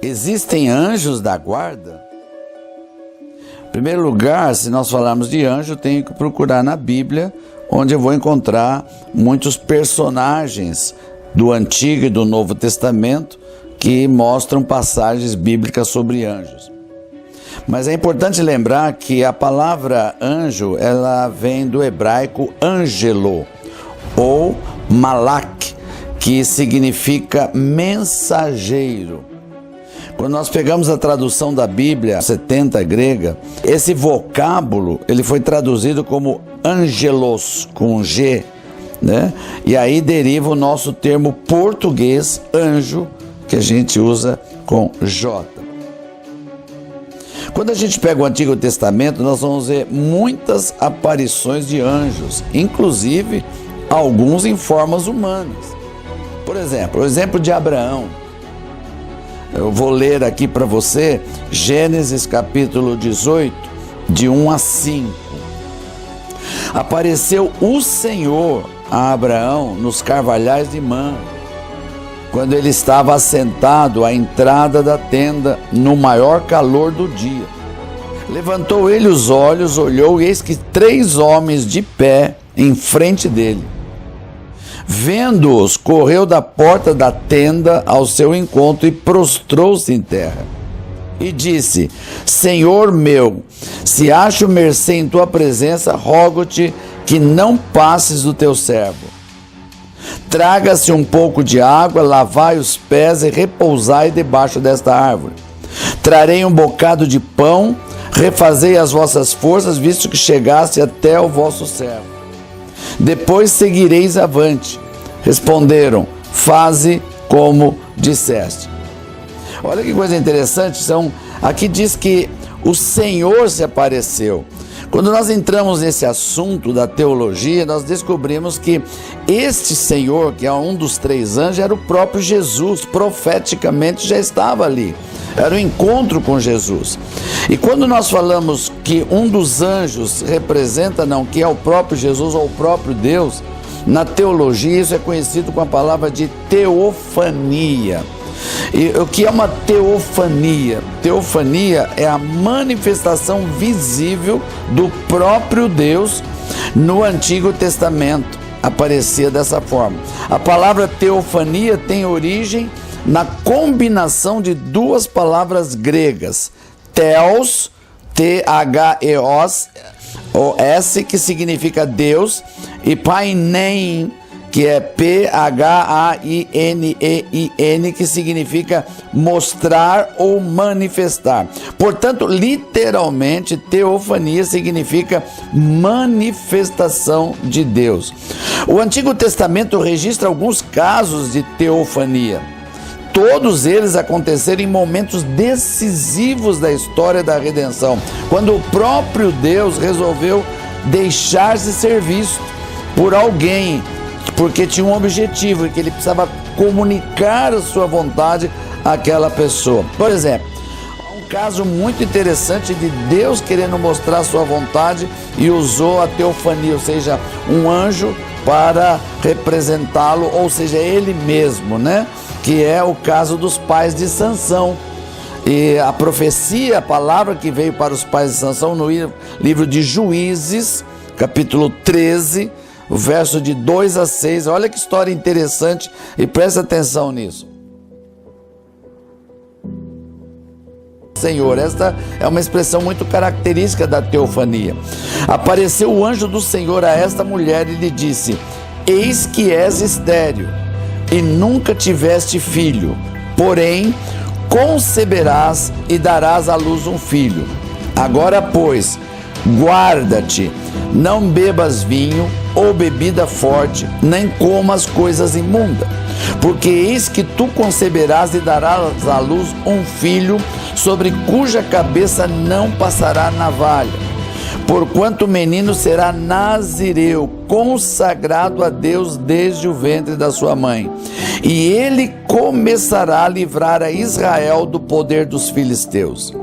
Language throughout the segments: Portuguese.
Existem anjos da guarda? Em primeiro lugar, se nós falarmos de anjo, eu tenho que procurar na Bíblia, onde eu vou encontrar muitos personagens do Antigo e do Novo Testamento que mostram passagens bíblicas sobre anjos. Mas é importante lembrar que a palavra anjo, ela vem do hebraico angelo ou malak, que significa mensageiro. Quando nós pegamos a tradução da Bíblia 70 grega, esse vocábulo ele foi traduzido como angelos, com G, né? E aí deriva o nosso termo português anjo, que a gente usa com J. Quando a gente pega o Antigo Testamento, nós vamos ver muitas aparições de anjos, inclusive alguns em formas humanas. Por exemplo, o exemplo de Abraão. Eu vou ler aqui para você Gênesis capítulo 18, de 1 a 5. Apareceu o Senhor a Abraão nos carvalhais de Mamre, quando ele estava assentado à entrada da tenda no maior calor do dia. Levantou ele os olhos, olhou, e eis que 3 homens de pé em frente dele. Vendo-os, correu da porta da tenda ao seu encontro e prostrou-se em terra. E disse: Senhor meu, se acho mercê em tua presença, rogo-te que não passes do teu servo. Traga-se um pouco de água, lavai os pés e repousai debaixo desta árvore. Trarei um bocado de pão, refazei as vossas forças, visto que chegaste até o vosso servo. Depois seguireis avante. Responderam: faze como disseste. Olha que coisa interessante, aqui diz que o Senhor se apareceu. Quando nós entramos nesse assunto da teologia, nós descobrimos que este Senhor, que é um dos 3 anjos, era o próprio Jesus, profeticamente já estava ali. Era o encontro com Jesus. E quando nós falamos que um dos anjos representa, que é o próprio Jesus ou o próprio Deus, na teologia isso é conhecido com a palavra de teofania. E o que é uma teofania? Teofania é a manifestação visível do próprio Deus no Antigo Testamento. Aparecia dessa forma. A palavra teofania tem origem na combinação de 2 palavras gregas, Theos, T-H-E-O-S, que significa Deus, e Painein, que é P-H-A-I-N-E-I-N, que significa mostrar ou manifestar. Portanto, literalmente, teofania significa manifestação de Deus. O Antigo Testamento registra alguns casos de teofania. Todos eles aconteceram em momentos decisivos da história da redenção, quando o próprio Deus resolveu deixar-se ser visto por alguém, porque tinha um objetivo, que ele precisava comunicar a sua vontade àquela pessoa. Por exemplo, um caso muito interessante de Deus querendo mostrar a sua vontade e usou a teofania, ou seja, um anjo para representá-lo, ou seja, ele mesmo, que é o caso dos pais de Sansão. E a profecia, a palavra que veio para os pais de Sansão no livro de Juízes, capítulo 13, o verso de 2 a 6, olha que história interessante e presta atenção nisso. Senhor, esta é uma expressão muito característica da teofania. Apareceu o anjo do Senhor a esta mulher e lhe disse: eis que és estéril e nunca tiveste filho, porém conceberás e darás à luz um filho. Agora, pois, guarda-te, não bebas vinho ou bebida forte, nem comas coisas imundas, porque eis que tu conceberás e darás à luz um filho, sobre cuja cabeça não passará navalha. Porquanto o menino será nazireu, consagrado a Deus desde o ventre da sua mãe. E ele começará a livrar a Israel do poder dos filisteus.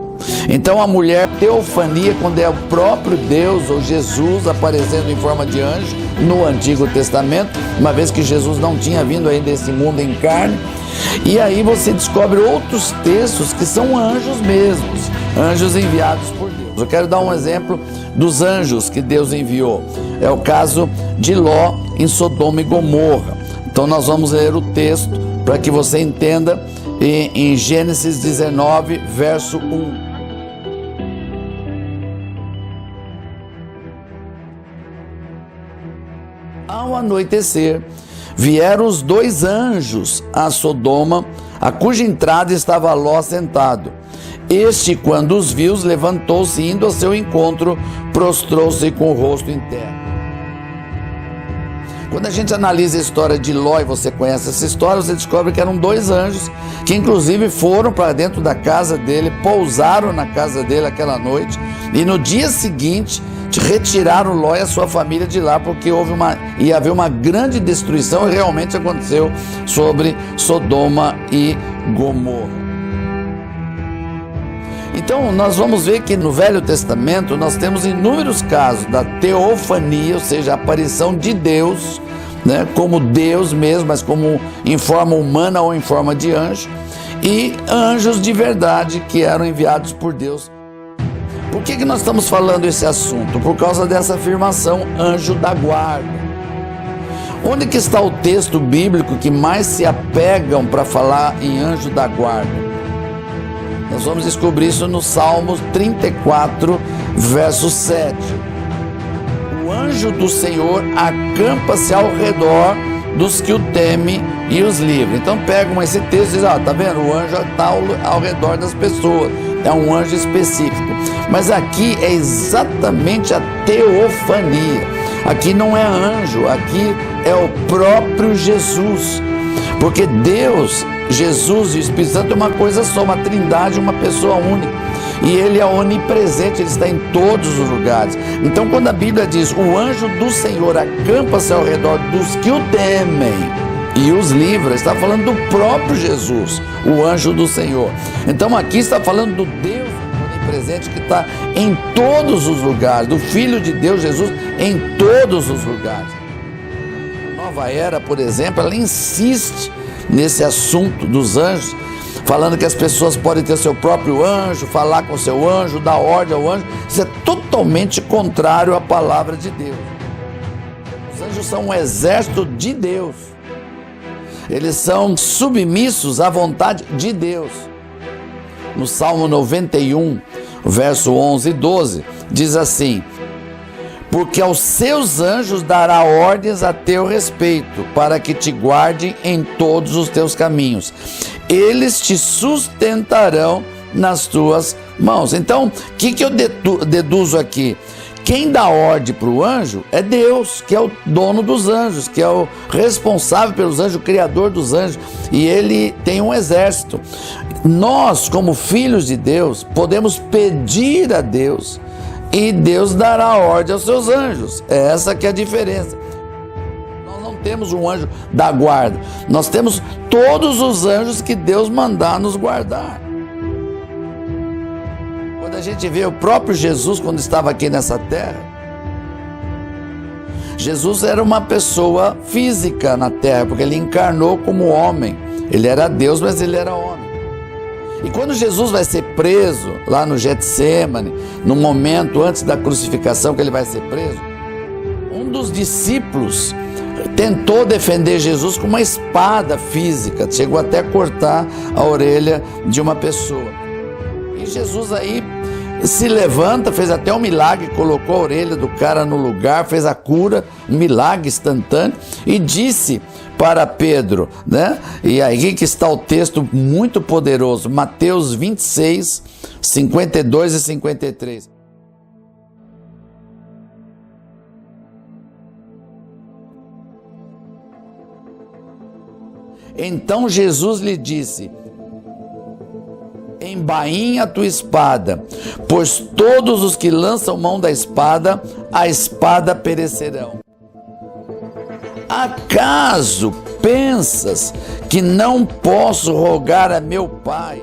Então a mulher teofania, quando é o próprio Deus ou Jesus aparecendo em forma de anjo no Antigo Testamento, uma vez que Jesus não tinha vindo ainda desse mundo em carne, E aí você descobre outros textos que são anjos mesmos, anjos enviados por Deus. Eu quero dar um exemplo dos anjos que Deus enviou. É o caso de Ló em Sodoma e Gomorra. Então nós vamos ler o texto para que você entenda em Gênesis 19, verso 1. Ao anoitecer, vieram os 2 anjos a Sodoma, a cuja entrada estava Ló sentado. Este, quando os viu, levantou-se, indo ao seu encontro, prostrou-se com o rosto em terra. Quando a gente analisa a história de Ló, e você conhece essa história, você descobre que eram 2 anjos, que inclusive foram para dentro da casa dele, pousaram na casa dele aquela noite, e no dia seguinte retiraram Ló e a sua família de lá, porque ia haver uma grande destruição, e realmente aconteceu sobre Sodoma e Gomorra. Então nós vamos ver que no Velho Testamento nós temos inúmeros casos da teofania, ou seja, a aparição de Deus, né, como Deus mesmo, mas como em forma humana ou em forma de anjo, e anjos de verdade que eram enviados por Deus. Por que nós estamos falando esse assunto? Por causa dessa afirmação, anjo da guarda. Onde que está o texto bíblico que mais se apegam para falar em anjo da guarda? Nós vamos descobrir isso no Salmo 34, verso 7. O anjo do Senhor acampa-se ao redor dos que o temem e os livra. Então pegam esse texto e dizem, tá vendo? O anjo está ao redor das pessoas. É um anjo específico. Mas aqui é exatamente a teofania. Aqui não é anjo, aqui é o próprio Jesus. Porque Deus, Jesus e o Espírito Santo é uma coisa só, uma trindade, uma pessoa única. E Ele é onipresente, Ele está em todos os lugares. Então quando a Bíblia diz, o anjo do Senhor acampa-se ao redor dos que o temem e os livra, está falando do próprio Jesus, o anjo do Senhor. Então aqui está falando do Deus onipresente que está em todos os lugares, do Filho de Deus, Jesus, em todos os lugares. A Nova Era, por exemplo, ela insiste nesse assunto dos anjos, falando que as pessoas podem ter seu próprio anjo, falar com seu anjo, dar ordem ao anjo. Isso é totalmente contrário à palavra de Deus. Os anjos são um exército de Deus. Eles são submissos à vontade de Deus. No Salmo 91, verso 11 e 12, diz assim: porque aos seus anjos dará ordens a teu respeito, para que te guardem em todos os teus caminhos. Eles te sustentarão nas tuas mãos. Então, o que eu deduzo aqui? Quem dá ordem para o anjo é Deus, que é o dono dos anjos, que é o responsável pelos anjos, o criador dos anjos, e ele tem um exército. Nós, como filhos de Deus, podemos pedir a Deus e Deus dará ordem aos seus anjos. É essa que é a diferença. Nós não temos um anjo da guarda, nós temos todos os anjos que Deus mandar nos guardar. Quando a gente vê o próprio Jesus quando estava aqui nessa terra, Jesus era uma pessoa física na terra, porque ele encarnou como homem. Ele era Deus, mas ele era homem. E quando Jesus vai ser preso lá no Getsêmani, no momento antes da crucificação que ele vai ser preso, um dos discípulos tentou defender Jesus com uma espada física, chegou até a cortar a orelha de uma pessoa. E Jesus aí se levanta, fez até um milagre, colocou a orelha do cara no lugar, fez a cura, um milagre instantâneo, e disse para Pedro, né? E aí que está o texto muito poderoso, Mateus 26, 52 e 53. Então Jesus lhe disse: embainha a tua espada, pois todos os que lançam mão da espada, a espada perecerão. Acaso pensas que não posso rogar a meu Pai,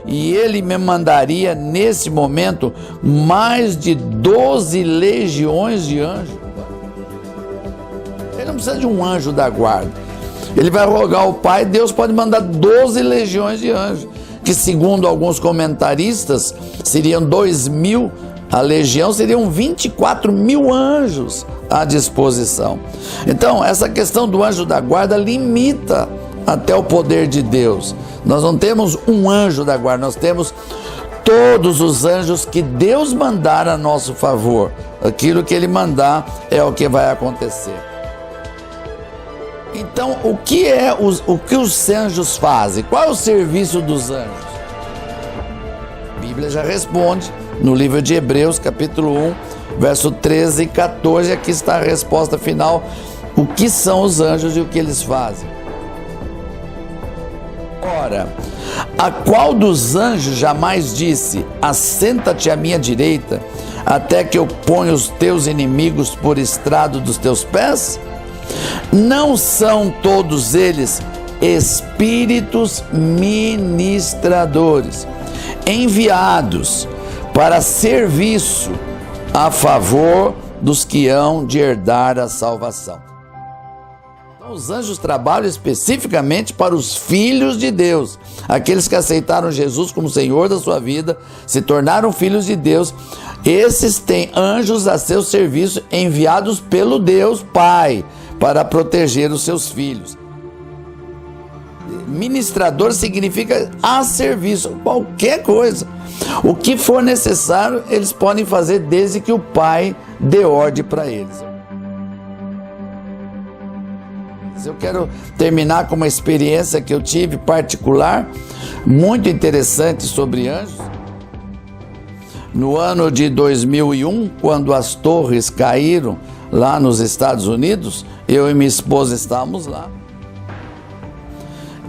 e Ele me mandaria nesse momento mais de 12 legiões de anjos? Ele não precisa de um anjo da guarda. Ele vai rogar ao Pai, Deus pode mandar 12 legiões de anjos, que segundo alguns comentaristas, seriam 2.000, a legião seriam 24.000 anjos à disposição. Então, essa questão do anjo da guarda limita até o poder de Deus. Nós não temos um anjo da guarda, nós temos todos os anjos que Deus mandar a nosso favor. Aquilo que Ele mandar é o que vai acontecer. Então, o que os anjos fazem? Qual é o serviço dos anjos? A Bíblia já responde no livro de Hebreus, capítulo 1, verso 13 e 14. Aqui está a resposta final. O que são os anjos e o que eles fazem? Ora, a qual dos anjos jamais disse: assenta-te à minha direita, até que eu ponha os teus inimigos por estrado dos teus pés? Não são todos eles espíritos ministradores, enviados para serviço a favor dos que hão de herdar a salvação? Então, os anjos trabalham especificamente para os filhos de Deus, aqueles que aceitaram Jesus como Senhor da sua vida, se tornaram filhos de Deus. Esses têm anjos a seu serviço, enviados pelo Deus Pai, para proteger os seus filhos. Ministrador significa a serviço, qualquer coisa. O que for necessário, eles podem fazer desde que o Pai dê ordem para eles. Eu quero terminar com uma experiência que eu tive particular, muito interessante sobre anjos. No ano de 2001, quando as torres caíram lá nos Estados Unidos, eu e minha esposa estávamos lá.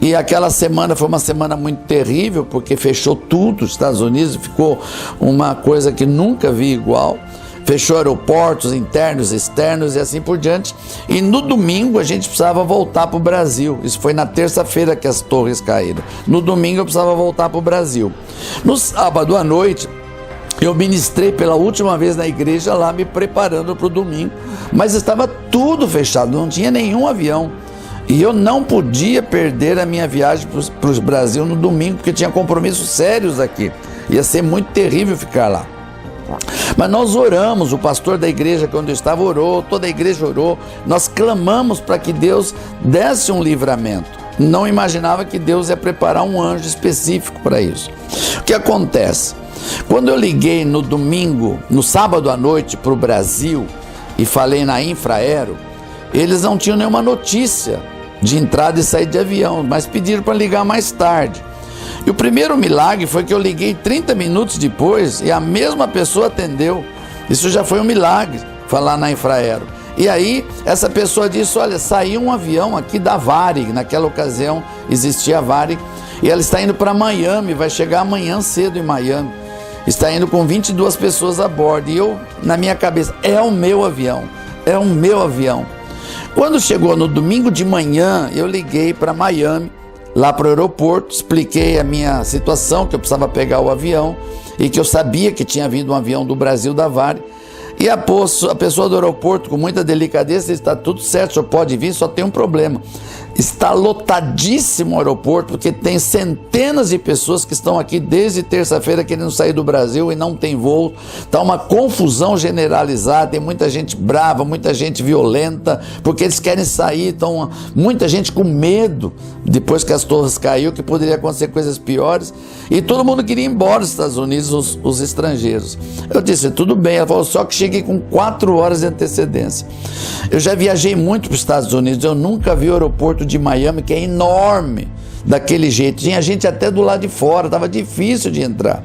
E aquela semana foi uma semana muito terrível, porque fechou tudo, os Estados Unidos ficou uma coisa que nunca vi igual. Fechou aeroportos internos, externos e assim por diante. E no domingo a gente precisava voltar para o Brasil. Isso foi na terça-feira que as torres caíram. No domingo eu precisava voltar para o Brasil. No sábado à noite, eu ministrei pela última vez na igreja lá, me preparando para o domingo. Mas estava tudo fechado, não tinha nenhum avião. E eu não podia perder a minha viagem para o Brasil no domingo, porque tinha compromissos sérios aqui. Ia ser muito terrível ficar lá. Mas nós oramos, o pastor da igreja que onde eu estava orou, toda a igreja orou, nós clamamos para que Deus desse um livramento. Não imaginava que Deus ia preparar um anjo específico para isso. O que acontece? Quando eu liguei no domingo, no sábado à noite para o Brasil e falei na Infraero, eles não tinham nenhuma notícia de entrada e saída de avião, mas pediram para ligar mais tarde. E o primeiro milagre foi que eu liguei 30 minutos depois e a mesma pessoa atendeu. Isso já foi um milagre, falar na Infraero. E aí, essa pessoa disse: olha, saiu um avião aqui da Varig, naquela ocasião existia a Varig, e ela está indo para Miami, vai chegar amanhã cedo em Miami. Está indo com 22 pessoas a bordo. E eu, na minha cabeça, é o meu avião, é o meu avião. Quando chegou no domingo de manhã, eu liguei para Miami, lá para o aeroporto, expliquei a minha situação, que eu precisava pegar o avião e que eu sabia que tinha vindo um avião do Brasil da Varig. E a pessoa do aeroporto, com muita delicadeza, disse: está tudo certo, o senhor pode vir, só tem um problema. Está lotadíssimo o aeroporto, porque tem centenas de pessoas que estão aqui desde terça-feira querendo sair do Brasil e não tem voo. Está uma confusão generalizada, tem muita gente brava, muita gente violenta, porque eles querem sair, então muita gente com medo, depois que as torres caíram, que poderia acontecer coisas piores, e todo mundo queria ir embora dos Estados Unidos, os estrangeiros. Eu disse: tudo bem. Ela falou: só que cheguei com 4 horas de antecedência. Eu já viajei muito para os Estados Unidos, eu nunca vi o aeroporto de Miami, que é enorme, daquele jeito. Tinha gente até do lado de fora, estava difícil de entrar.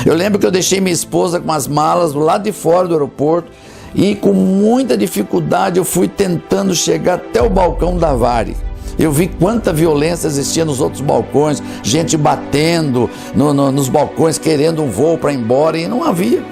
Eu lembro que eu deixei minha esposa com as malas do lado de fora do aeroporto e com muita dificuldade eu fui tentando chegar até o balcão da Varig. Eu vi quanta violência existia nos outros balcões, gente batendo nos balcões, querendo um voo para ir embora, e não havia.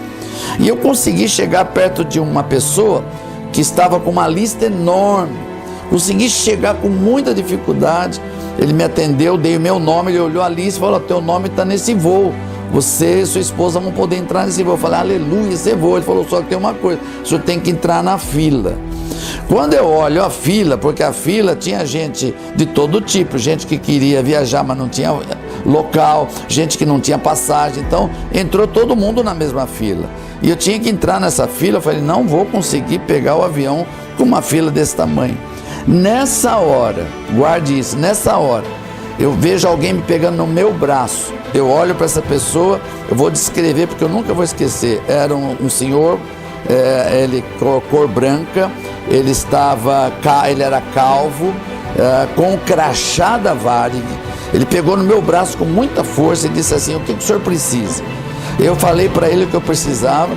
E eu consegui chegar perto de uma pessoa que estava com uma lista enorme. Consegui chegar com muita dificuldade. Ele me atendeu, dei o meu nome, ele olhou a lista e falou: teu nome está nesse voo, você e sua esposa vão poder entrar nesse voo. Eu falei: aleluia, esse voo. Ele falou: só que tem uma coisa, o senhor tem que entrar na fila. Quando eu olho a fila, porque a fila tinha gente de todo tipo, gente que queria viajar, mas não tinha local, gente que não tinha passagem, então entrou todo mundo na mesma fila. E eu tinha que entrar nessa fila, eu falei, não vou conseguir pegar o avião com uma fila desse tamanho. Nessa hora, guarde isso, nessa hora, eu vejo alguém me pegando no meu braço, eu olho para essa pessoa, eu vou descrever porque eu nunca vou esquecer, era um senhor, ele cor branca, ele era calvo, com o crachá da Varig, ele pegou no meu braço com muita força e disse assim, o que o senhor precisa? Eu falei para ele o que eu precisava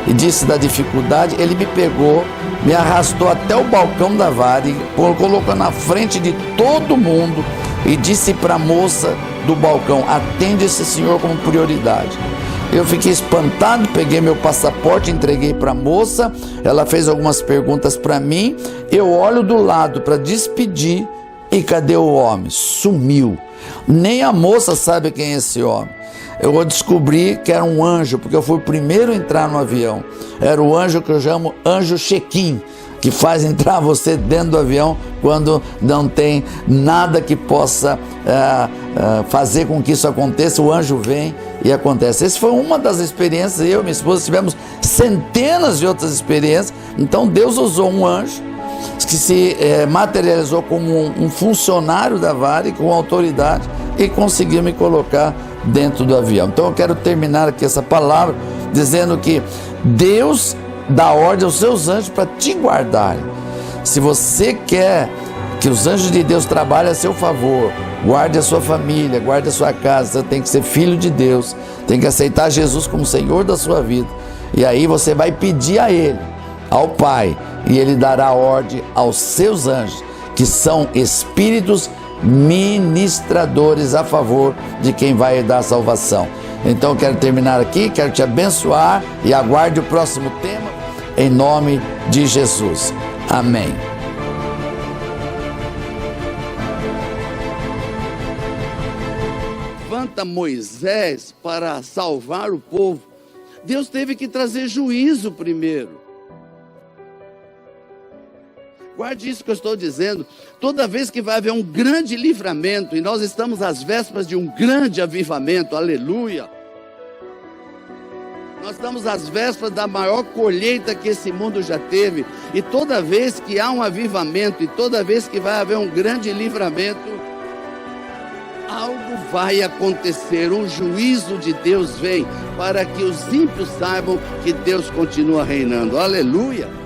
e disse da dificuldade, ele me pegou, me arrastou até o balcão da Varig, colocou na frente de todo mundo e disse para a moça do balcão, atende esse senhor como prioridade. Eu fiquei espantado, peguei meu passaporte, entreguei para a moça, ela fez algumas perguntas para mim, eu olho do lado para despedir e cadê o homem? Sumiu. Nem a moça sabe quem é esse homem. Eu descobri que era um anjo, porque eu fui o primeiro a entrar no avião. Era o anjo que eu chamo anjo check-in, que faz entrar você dentro do avião quando não tem nada que possa fazer com que isso aconteça, o anjo vem e acontece. Essa foi uma das experiências, eu e minha esposa tivemos centenas de outras experiências, então Deus usou um anjo que se materializou como um funcionário da Varig, com autoridade, e conseguiu me colocar dentro do avião. Então eu quero terminar aqui essa palavra dizendo que Deus dá ordem aos seus anjos para te guardarem. Se você quer que os anjos de Deus trabalhem a seu favor, guarde a sua família, guarde a sua casa, você tem que ser filho de Deus, tem que aceitar Jesus como Senhor da sua vida, e aí você vai pedir a Ele, ao Pai, e Ele dará ordem aos seus anjos, que são espíritos ministradores a favor de quem vai herdar a salvação. Então eu quero terminar aqui, quero te abençoar e aguarde o próximo tema, em nome de Jesus. Amém. Levanta Moisés para salvar o povo. Deus teve que trazer juízo primeiro. Guarde isso que eu estou dizendo. Toda vez que vai haver um grande livramento, e nós estamos às vésperas de um grande avivamento, aleluia. Nós estamos às vésperas da maior colheita que esse mundo já teve. E toda vez que há um avivamento, e toda vez que vai haver um grande livramento, algo vai acontecer, um juízo de Deus vem, para que os ímpios saibam que Deus continua reinando, aleluia.